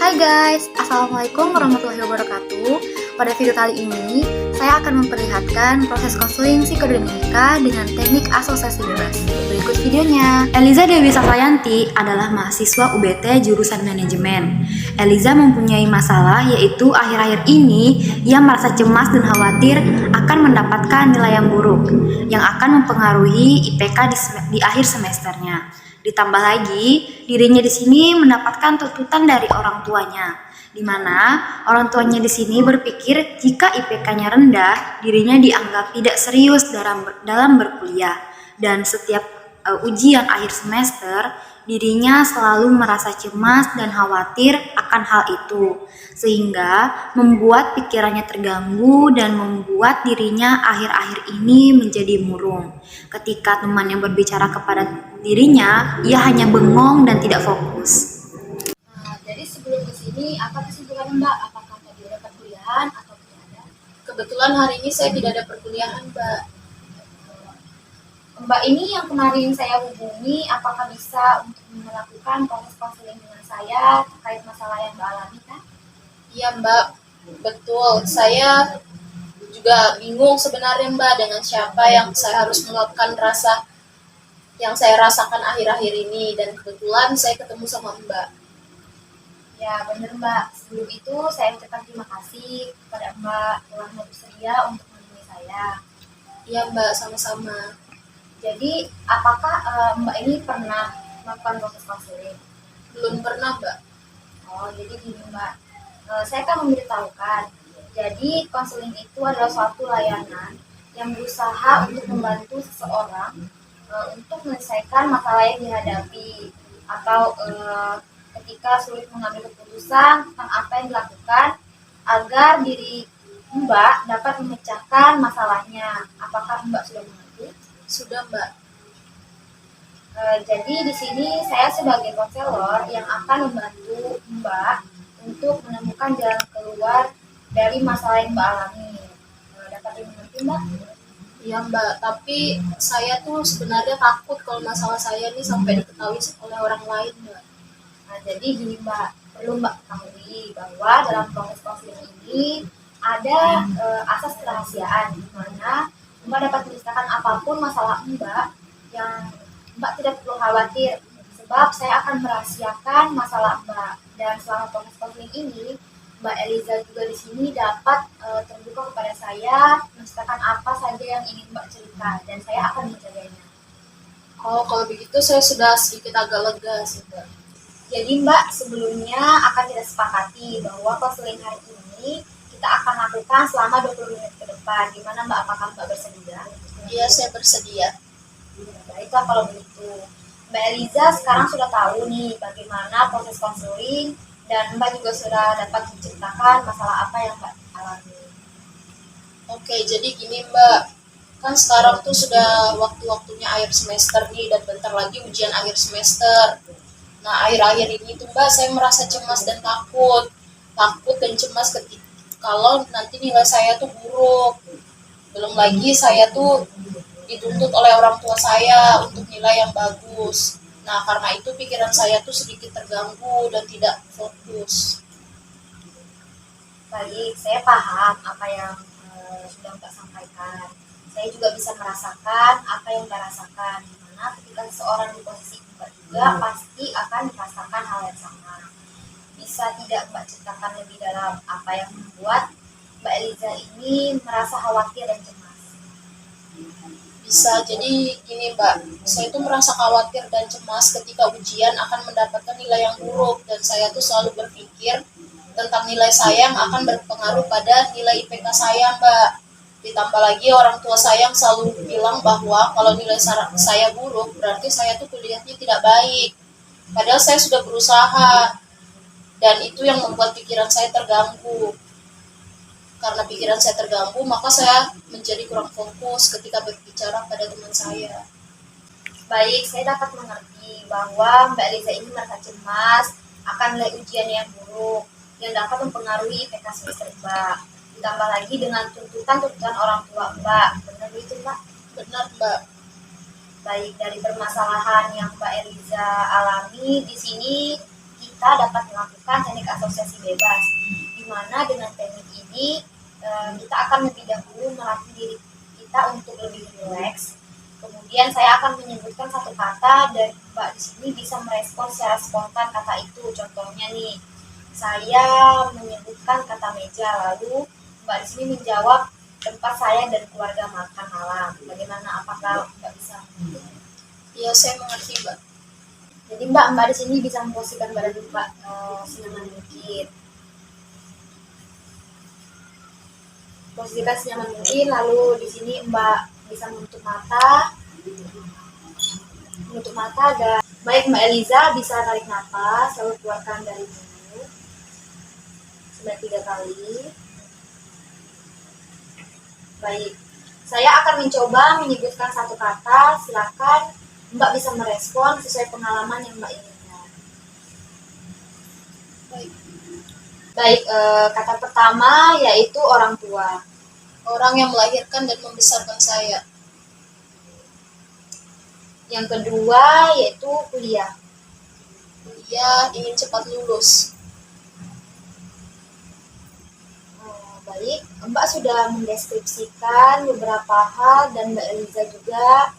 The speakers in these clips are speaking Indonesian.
Hai guys, Assalamualaikum warahmatullahi wabarakatuh. Pada video kali ini, saya akan memperlihatkan proses konseling psikodinamika dengan teknik asosiasi bebas. Berikut videonya. Eliza Dewi Sasayanti adalah mahasiswa UBT jurusan manajemen. Eliza mempunyai masalah yaitu akhir-akhir ini ia merasa cemas dan khawatir akan mendapatkan nilai yang buruk yang akan mempengaruhi IPK di akhir semesternya. Ditambah lagi, dirinya di sini mendapatkan tuntutan dari orang tuanya, di mana orang tuanya di sini berpikir jika IPK-nya rendah, dirinya dianggap tidak serius dalam berkuliah, dan setiap ujian akhir semester, dirinya selalu merasa cemas dan khawatir akan hal itu, sehingga membuat pikirannya terganggu dan membuat dirinya akhir-akhir ini menjadi murung. Ketika temannya berbicara kepada dirinya, ia hanya bengong dan tidak fokus. Jadi sebelum kesini, apa kesibukan Mbak? Apakah tadi ada perkuliahan atau tidak ada? Kebetulan hari ini saya tidak ada perkuliahan, Mbak. Mbak ini yang kemarin saya hubungi, apakah bisa untuk melakukan proses konseling dengan saya terkait masalah yang Mbak alami kan? Iya Mbak, betul. Saya juga bingung sebenarnya Mbak dengan siapa yang saya harus melakukan rasa yang saya rasakan akhir-akhir ini, dan kebetulan saya ketemu sama Mbak. Ya benar Mbak, sebelum itu saya ucapkan terima kasih kepada Mbak telah bersedia untuk menemui saya. Iya Mbak, sama-sama. Jadi apakah Mbak ini pernah melakukan proses konseling? Belum pernah Mbak. Oh jadi gini Mbak, saya akan memberitahukan. Jadi konseling itu adalah suatu layanan yang berusaha untuk membantu seseorang untuk menyelesaikan masalah yang dihadapi, atau ketika sulit mengambil keputusan tentang apa yang dilakukan agar diri Mbak dapat memecahkan masalahnya. Apakah Mbak sudah mengerti? Sudah Mbak. Jadi di sini saya sebagai konselor yang akan membantu Mbak untuk menemukan jalan keluar dari masalah yang Mbak alami. Dapat dimengerti Mbak? Iya Mbak, tapi saya tuh sebenarnya takut kalau masalah saya ini sampai diketahui oleh orang lain Mbak. Nah jadi gini Mbak, perlu Mbak ketahui bahwa dalam proses konseling ini ada asas kerahasiaan, di mana Mbak dapat menceritakan apapun masalah Mbak yang Mbak tidak perlu khawatir, sebab saya akan merahasiakan masalah Mbak. Dan selama proses konseling ini, Mbak Eliza juga di sini dapat terbuka kepada saya, menceritakan apa saja yang ingin Mbak cerita, dan saya akan menjaganya. Oh, kalau begitu saya sudah sedikit agak lega sih Mbak. Jadi Mbak, sebelumnya akan kita sepakati bahwa konseling hari ini kita akan lakukan selama 20 menit ke depan. Gimana Mbak, apakah Mbak bersedia? Iya, saya bersedia. Baiklah kalau begitu. Mbak Eliza sekarang sudah tahu nih bagaimana proses konseling, dan Mbak juga sudah dapat menceritakan masalah apa yang Mbak alami. Oke, jadi gini Mbak, kan sekarang tuh sudah waktu-waktunya akhir semester nih, dan bentar lagi ujian akhir semester. Nah, akhir-akhir ini tuh Mbak, saya merasa cemas dan takut dan cemas ketika kalau nanti nilai saya tuh buruk. Belum lagi saya tuh dituntut oleh orang tua saya untuk nilai yang bagus. Nah, karena itu pikiran saya tuh sedikit terganggu dan tidak fokus. Baik, saya paham apa yang sudah Mbak sampaikan. Saya juga bisa merasakan apa yang Mbak rasakan, dimana ketika seseorang di posisi Mbak juga pasti akan merasakan hal yang sama. Bisa tidak Mbak ceritakan lebih dalam apa yang membuat Mbak Eliza ini merasa khawatir dan cemas? Bisa, jadi gini Mbak, saya tuh merasa khawatir dan cemas ketika ujian akan mendapatkan nilai yang buruk, dan saya tuh selalu berpikir tentang nilai saya yang akan berpengaruh pada nilai IPK saya Mbak. Ditambah lagi orang tua saya yang selalu bilang bahwa kalau nilai saya buruk berarti saya tuh kuliahnya tidak baik. Padahal saya sudah berusaha, dan itu yang membuat pikiran saya terganggu. Karena pikiran saya terganggu, maka saya menjadi kurang fokus ketika berbicara pada teman saya. Baik, saya dapat mengerti bahwa Mbak Eliza ini merasa cemas akan nilai ujian yang buruk yang dapat mempengaruhi IPK semester Mbak. Ditambah lagi dengan tuntutan orang tua Mbak. Benar itu Mbak? Benar Mbak. Baik, dari permasalahan yang Mbak Eliza alami di sini, kita dapat melakukan teknik asosiasi bebas, di mana dengan teknik ini kita akan lebih dahulu melatih diri kita untuk lebih rileks. Kemudian saya akan menyebutkan satu kata dan Mbak di sini bisa merespon secara spontan kata itu. Contohnya nih, saya menyebutkan kata meja, lalu Mbak di sini menjawab tempat saya dan keluarga makan malam. Bagaimana? Apakah Mbak bisa? Iya, saya mengerti, Mbak. Jadi Mbak di sini bisa memposisikan badan Mbak senyaman mungkin. Posisikan senyaman mungkin, lalu di sini Mbak bisa menutup mata. Dan baik, Mbak Eliza bisa tarik nafas, lalu keluarkan dari mulut sebanyak 3 kali. Baik, saya akan mencoba menyebutkan satu kata. Silakan Mbak bisa merespon sesuai pengalaman yang Mbak inginkan. Baik, kata pertama yaitu orang tua. Orang yang melahirkan dan membesarkan saya. Yang kedua yaitu kuliah. Dia ingin cepat lulus. Baik, Mbak sudah mendeskripsikan beberapa hal dan Mbak Eliza juga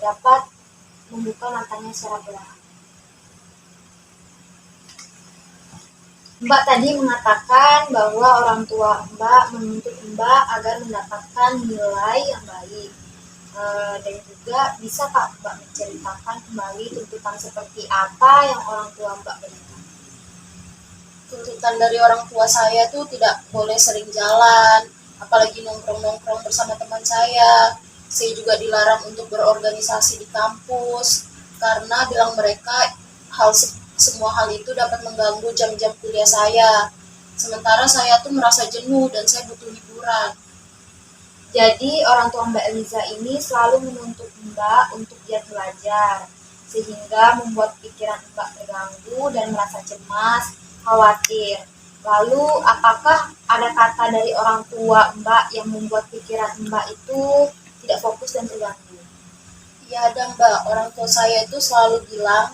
dapat membuka matanya secara perlahan. Mbak tadi mengatakan bahwa orang tua Mbak menuntut Mbak agar mendapatkan nilai yang baik. Dan juga bisa Pak Mbak menceritakan kembali tuntutan seperti apa yang orang tua Mbak berikan? Tuntutan dari orang tua saya tuh tidak boleh sering jalan, apalagi nongkrong-nongkrong bersama teman saya. Saya juga dilarang untuk berorganisasi di kampus, karena bilang mereka semua hal itu dapat mengganggu jam-jam kuliah saya. Sementara saya tuh merasa jenuh dan saya butuh hiburan. Jadi orang tua Mbak Eliza ini selalu menuntut Mbak untuk giat belajar, sehingga membuat pikiran Mbak terganggu dan merasa cemas, khawatir. Lalu apakah ada kata dari orang tua Mbak yang membuat pikiran Mbak itu tidak fokus dan terganggu? Ya ada Mbak, orang tua saya itu selalu bilang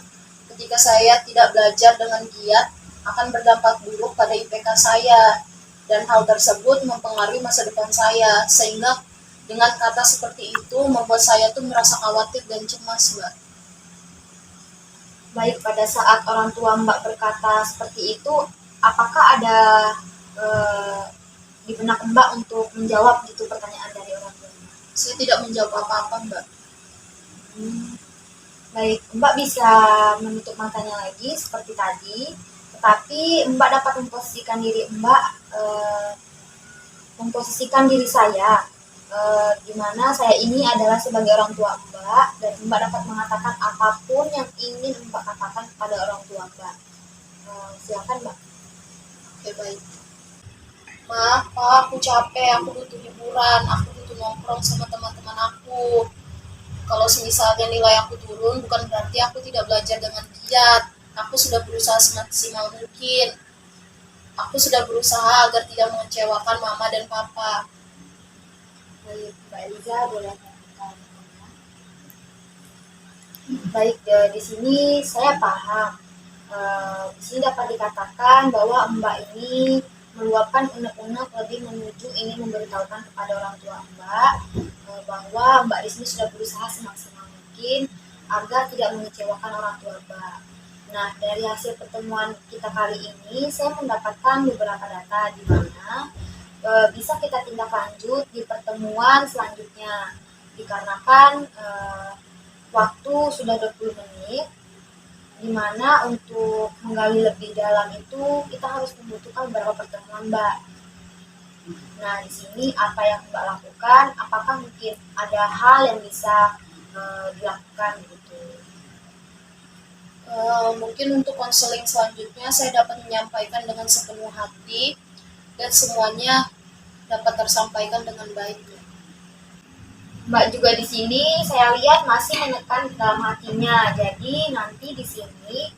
ketika saya tidak belajar dengan giat akan berdampak buruk pada IPK saya. Dan hal tersebut mempengaruhi masa depan saya, sehingga dengan kata seperti itu membuat saya tuh merasa khawatir dan cemas, Mbak. Baik, pada saat orang tua Mbak berkata seperti itu, apakah ada di benak Mbak untuk menjawab gitu pertanyaan dari orang tua Mbak? Saya tidak menjawab apa-apa, Mbak. Baik, Mbak bisa menutup matanya lagi seperti tadi. Tetapi Mbak dapat memposisikan diri Mbak, memposisikan diri saya, di mana saya ini adalah sebagai orang tua Mbak, dan Mbak dapat mengatakan apapun yang ingin Mbak katakan kepada orang tua Mbak. Silakan Mbak. Oke, baik. Ma, Pak, aku capek, aku butuh hiburan, aku butuh nongkrong sama teman-teman aku. Kalau semisalnya nilai aku turun, bukan berarti aku tidak belajar dengan giat. Aku sudah berusaha semaksimal mungkin. Aku sudah berusaha agar tidak mengecewakan mama dan papa. Baik, Mbak Eliza boleh lanjutkan. Baik, di sini saya paham. Di sini dapat dikatakan bahwa Mbak ini meluapkan unek-unek lebih menuju ingin memberitahukan kepada orang tua Mbak bahwa Mbak di sini sudah berusaha semaksimal mungkin agar tidak mengecewakan orang tua Mbak. Nah, dari hasil pertemuan kita kali ini, saya mendapatkan beberapa data di mana bisa kita tindak lanjut di pertemuan selanjutnya. Dikarenakan waktu sudah 20 menit, di mana untuk menggali lebih dalam itu kita harus membutuhkan beberapa pertemuan, Mbak. Nah, di sini apa yang Mbak lakukan? Apakah mungkin ada hal yang bisa dilakukan gitu? Mungkin untuk konseling selanjutnya saya dapat menyampaikan dengan sepenuh hati dan semuanya dapat tersampaikan dengan baik. Mbak juga di sini saya lihat masih menekan dalam hatinya. Jadi nanti di sini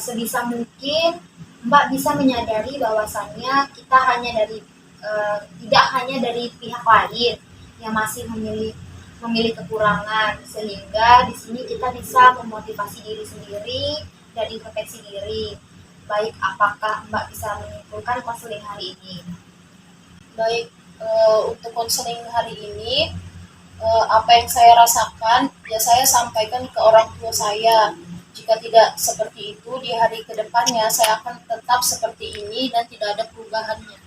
sebisa mungkin Mbak bisa menyadari bahwasannya kita tidak hanya dari pihak lain yang masih memilih kekurangan, sehingga di sini kita bisa memotivasi diri sendiri dan introspeksi diri. Baik, apakah Mbak bisa menyimpulkan konseling hari ini? Baik, untuk konseling hari ini, apa yang saya rasakan, ya saya sampaikan ke orang tua saya. Jika tidak seperti itu, di hari kedepannya saya akan tetap seperti ini dan tidak ada perubahannya.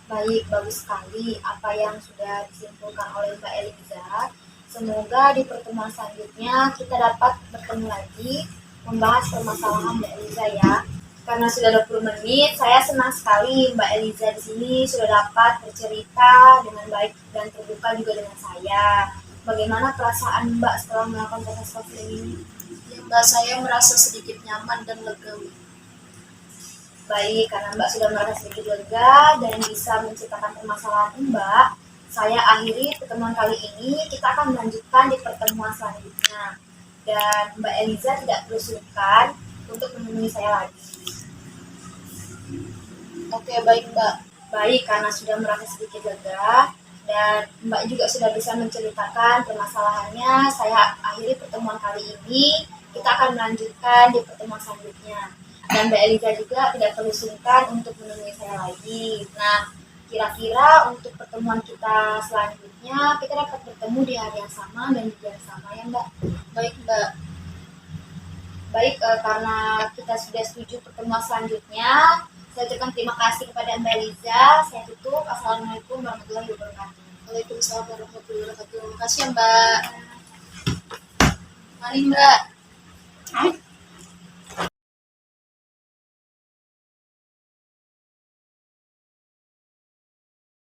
Baik, bagus sekali apa yang sudah disimpulkan oleh Mbak Eliza. Semoga di pertemuan selanjutnya kita dapat bertemu lagi membahas permasalahan Mbak Eliza ya. Karena sudah 20 menit, saya senang sekali Mbak Eliza di sini sudah dapat bercerita dengan baik dan terbuka juga dengan saya. Bagaimana perasaan Mbak setelah melakukan proses konseling ini? Ya, Mbak, saya merasa sedikit nyaman dan lega. Baik, karena Mbak sudah merasa sedikit lega dan bisa menceritakan permasalahan Mbak, saya akhiri pertemuan kali ini. Kita akan melanjutkan di pertemuan selanjutnya. Dan Mbak Eliza tidak perlu sungkan untuk menemui saya lagi. Oke, baik Mbak. Baik, karena sudah merasa sedikit lega dan Mbak juga sudah bisa menceritakan permasalahannya, saya akhiri pertemuan kali ini. Kita akan melanjutkan di pertemuan selanjutnya. Dan Mbak Eliza juga tidak perlu sungkan untuk menemui saya lagi. Nah, kira-kira untuk pertemuan kita selanjutnya, kita dapat bertemu di hari yang sama dan di jam yang sama ya Mbak? Baik Mbak. Baik, karena kita sudah setuju pertemuan selanjutnya, saya ucapkan terima kasih kepada Mbak Eliza. Saya tutup. Assalamualaikum warahmatullahi wabarakatuh. Waalaikumsalam warahmatullahi wabarakatuh. Terima kasih ya Mbak. Mari Mbak.